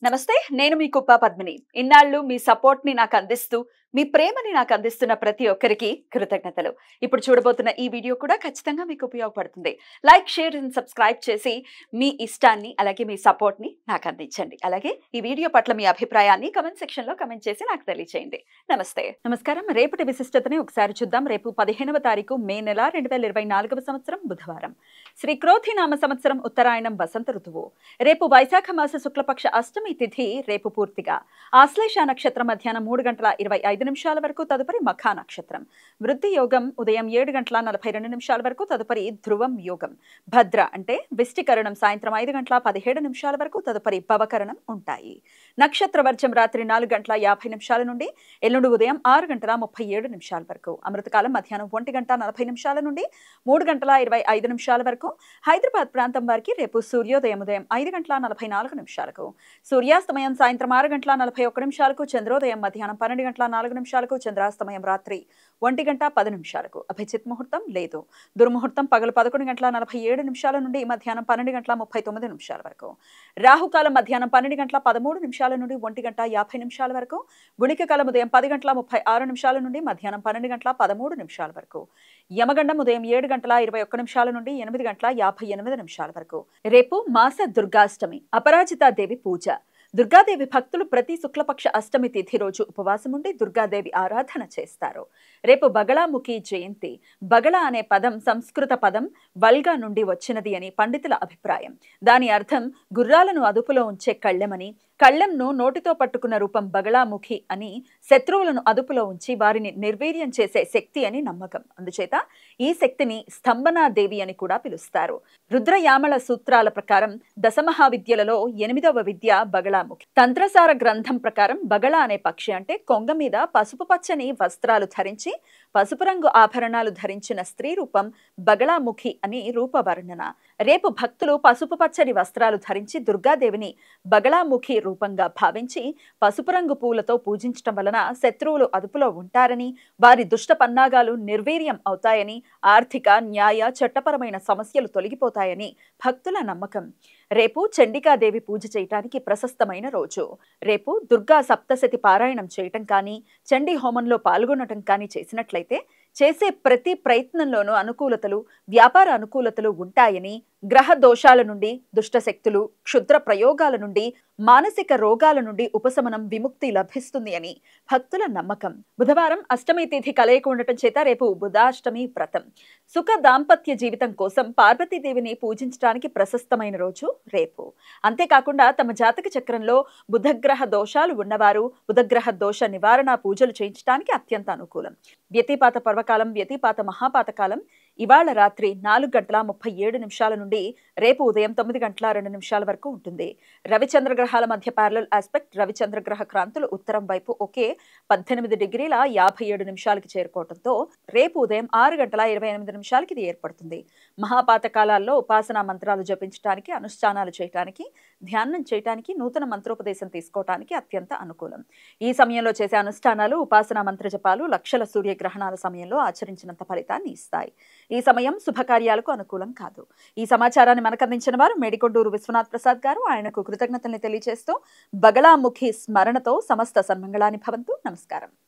నమస్తే, నేను మీ కుప్ప పద్మిని. ఇన్నాళ్ళు మీ సపోర్ట్ ని నాకు అందిస్తూ, మీ ప్రేమని నాకు అందిస్తున్న ప్రతి ఒక్కరికి కృతజ్ఞతలు. ఇప్పుడు చూడబోతున్న ఈ వీడియో కూడా ఖచ్చితంగా మీకు ఉపయోగపడుతుంది. లైక్, షేర్ అండ్ సబ్స్క్రైబ్ చేసి మీ ఇష్టాన్ని అలాగే మీ సపోర్ట్ ని నాకు అందించండి. అలాగే ఈ వీడియో పట్ల మీ అభిప్రాయాన్ని కమెంట్ సెక్షన్ లో కమెంట్ చేసి నాకు తెలియజేయండి. నమస్తే, నమస్కారం. రేపటి విశిష్టతని ఒకసారి చూద్దాం. రేపు 15వ తారీఖు మే నెల 2024వ సంవత్సరం బుధవారం. శ్రీ క్రోధి నామ సంవత్సరం ఉత్తరాయణం వసంత ఋతువు. రేపు వైశాఖ మాస శుక్లపక్ష అష్టమి తిథి రేపు పూర్తిగా. ఆశ్లేష నక్షత్రం మధ్యాహ్నం 3:25 వరకు, తదుపరి మఖా నక్షత్రం. వృద్ధి యోగం ఉదయం 7:42 వరకు, తదుపరి ధ్రువం యోగం. భద్ర అంటే విష్టికరణం సాయంత్రం 5:17 వరకు, తదుపరి భవకరణం ఉంటాయి. నక్షత్ర వర్జం రాత్రి 4:50 నుండి ఎల్లుండి ఉదయం 6:37 వరకు. అమృతకాలం మధ్యాహ్నం 1:40 నుండి 3:25 వరకు. హైదరాబాద్ ప్రాంతం వారికి రేపు సూర్యోదయం ఉదయం 5:44 సూర్యాస్తమయం సాయంత్రం 6:41 చంద్రోదయం మధ్యాహ్నం 12:04 చంద్రాస్తమయం రాత్రి 1:10 అభిజిత్ ముహూర్తం లేదు. దుర్ముహూర్తం పగలు 11:47 నుండి మధ్యాహ్నం 12:39 వరకు. రాహుకాలం మధ్యాహ్నం 12:13 నుండి 1:50 వరకు. గుణిక కాలం ఉదయం 10:36 నుండి మధ్యాహ్నం 12:13 వరకు. యమగండం ఉదయం 7:21 నుండి 8:58 వరకు. రేపు మాస దుర్గాష్టమి, అపరాజితాదేవి పూజ. దుర్గాదేవి భక్తులు ప్రతి శుక్లపక్ష అష్టమి తిథి రోజు ఉపవాసం ఉండి దుర్గాదేవి ఆరాధన చేస్తారు. రేపు బగళాముఖి జయంతి. బగళ అనే పదం సంస్కృత పదం వల్గా నుండి వచ్చినది అని పండితుల అభిప్రాయం. దాని అర్థం గుర్రాలను అదుపులో ఉంచే కళ్ళెమని. కళ్ళెంను నోటితో పట్టుకున్న రూపం బగళాముఖి అని, శత్రువులను అదుపులో ఉంచి వారిని నిర్వీర్యం చేసే శక్తి అని నమ్మకం. అందుచేత ఈ శక్తిని స్తంభనాదేవి అని కూడా పిలుస్తారు. రుద్రయామల సూత్రాల ప్రకారం దశమహావిద్యలలో 8వ విద్య బగళాముఖి. తంత్రసార గ్రంథం ప్రకారం బగళ అనే పక్షి అంటే కొంగ మీద పసుపు పచ్చని వస్త్రాలు ధరించి పసుపు రంగు ఆభరణాలు ధరించిన స్త్రీ రూపం బగళాముఖి అని రూపవర్ణన. రేపు భక్తులు పసుపు పచ్చని వస్త్రాలు ధరించి దుర్గాదేవిని బగళాముఖి రూపంగా భావించి పసుపు రంగు పూలతో పూజించటం వలన శత్రువులు అదుపులో ఉంటారని, వారి దుష్ట పన్నాగాలు నిర్వీర్యం అవుతాయని, ఆర్థిక, న్యాయ, చట్టపరమైన సమస్యలు తొలగిపోతాయని భక్తుల నమ్మకం. రేపు చండికాదేవి పూజ చేయటానికి ప్రశస్తమైన రోజు. రేపు దుర్గా సప్తశతి పారాయణం చేయటం కానీ, చండీ హోమంలో పాల్గొనటం కానీ చేసినట్లయితే చేసే ప్రతి ప్రయత్నంలోనూ అనుకూలతలు, వ్యాపార అనుకూలతలు ఉంటాయని, గ్రహ దోషాల నుండి, దుష్టశక్తులు, క్షుద్ర ప్రయోగాల నుండి, మానసిక రోగాల నుండి ఉపశమనం, విముక్తి లభిస్తుంది అని భక్తుల నమ్మకం. బుధవారం అష్టమి తిథి కలయిక ఉండటం చేత రేపు బుధాష్టమి వ్రతం. సుఖ దాంపత్య జీవితం కోసం పార్వతీదేవిని పూజించడానికి ప్రశస్తమైన రోజు రేపు. అంతేకాకుండా తమ జాతక చక్రంలో బుధగ్రహ దోషాలు ఉన్నవారు బుధగ్రహ దోష నివారణ పూజలు చేయించడానికి అత్యంత అనుకూలం. వ్యతిపాత పర్వకాలం, వ్యతిపాత మహాపాతకాలం ఇవాళ రాత్రి 4:37 నుండి రేపు ఉదయం 9:02 వరకు ఉంటుంది. రవిచంద్ర గ్రహాల మధ్య ప్యారలల్ ఆస్పెక్ట్. రవిచంద్ర గ్రహ క్రాంతులు ఉత్తరం వైపు ఒకే 18:57 చేరుకోవడంతో రేపు ఉదయం 6:28 ఇది ఏర్పడుతుంది. మహాపాతకాలాల్లో ఉపాసనా మంత్రాలు జపించడానికి, అనుష్ఠానాలు చేయటానికి, ధ్యానం చేయటానికి, నూతన మంత్రోపదేశం తీసుకోవటానికి అత్యంత అనుకూలం. ఈ సమయంలో చేసే అనుష్ఠానాలు, ఉపాసనా మంత్ర జపాలు లక్షల సూర్యగ్రహణాల సమయంలో ఆచరించినంత ఫలితాన్ని ఇస్తాయి. ఈ సమయం శుభకార్యాలకు అనుకూలం కాదు. ఈ సమాచారాన్ని మనకు అందించిన వారు మేడికొండూరు విశ్వనాథ్ ప్రసాద్ గారు. ఆయనకు కృతజ్ఞతల్ని తెలియజేస్తూ బగళాముఖి స్మరణతో సమస్త సన్మంగళాని భవంతు. నమస్కారం.